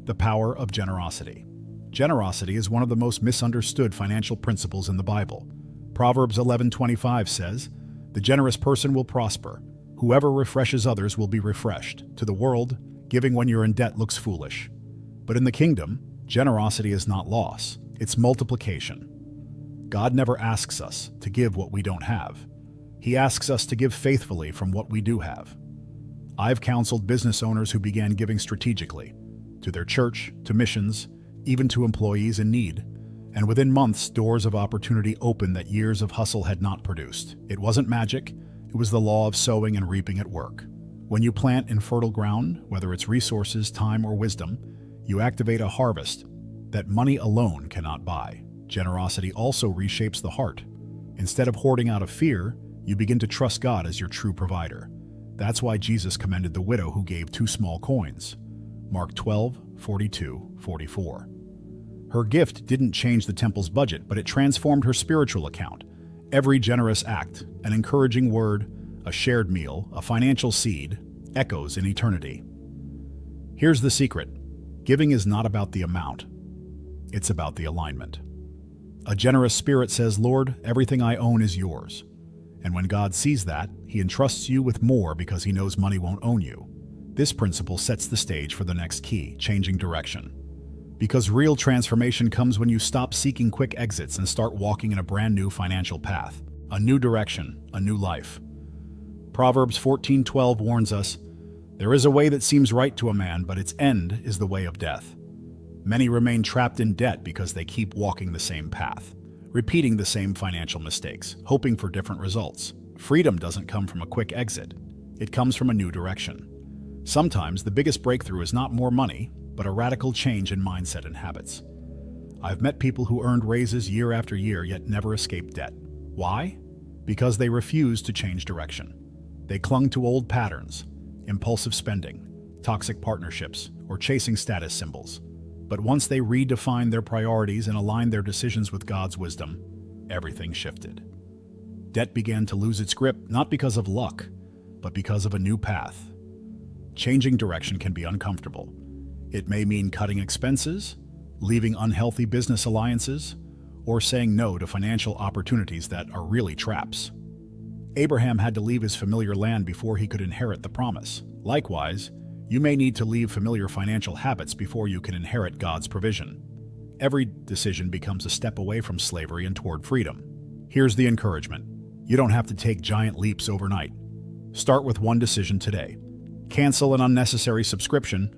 The power of generosity. Generosity is one of the most misunderstood financial principles in the Bible. Proverbs 11:25 says, "The generous person will prosper. Whoever refreshes others will be refreshed." To the world, giving when you're in debt looks foolish. But in the kingdom, generosity is not loss, it's multiplication. God never asks us to give what we don't have. He asks us to give faithfully from what we do have. I've counseled business owners who began giving strategically, to their church, to missions, even to employees in need. And within months, doors of opportunity opened that years of hustle had not produced. It wasn't magic, it was the law of sowing and reaping at work. When you plant in fertile ground, whether it's resources, time, or wisdom, you activate a harvest that money alone cannot buy. Generosity also reshapes the heart. Instead of hoarding out of fear, you begin to trust God as your true provider. That's why Jesus commended the widow who gave 2 small coins. Mark 12:42-44. Her gift didn't change the temple's budget, but it transformed her spiritual account. Every generous act, an encouraging word, a shared meal, a financial seed, echoes in eternity. Here's the secret. Giving is not about the amount. It's about the alignment. A generous spirit says, "Lord, everything I own is yours." And when God sees that, He entrusts you with more because He knows money won't own you. This principle sets the stage for the next key, changing direction. Because real transformation comes when you stop seeking quick exits and start walking in a brand new financial path. A new direction, a new life. Proverbs 14:12 warns us, "There is a way that seems right to a man, but its end is the way of death." Many remain trapped in debt because they keep walking the same path, repeating the same financial mistakes, hoping for different results. Freedom doesn't come from a quick exit. It comes from a new direction. Sometimes the biggest breakthrough is not more money, but a radical change in mindset and habits. I've met people who earned raises year after year yet never escaped debt. Why? Because they refused to change direction. They clung to old patterns, impulsive spending, toxic partnerships, or chasing status symbols. But once they redefined their priorities and aligned their decisions with God's wisdom, everything shifted. Debt began to lose its grip, not because of luck, but because of a new path. Changing direction can be uncomfortable. It may mean cutting expenses, leaving unhealthy business alliances, or saying no to financial opportunities that are really traps. Abraham had to leave his familiar land before he could inherit the promise. Likewise, you may need to leave familiar financial habits before you can inherit God's provision. Every decision becomes a step away from slavery and toward freedom. Here's the encouragement. You don't have to take giant leaps overnight. Start with one decision today. Cancel an unnecessary subscription,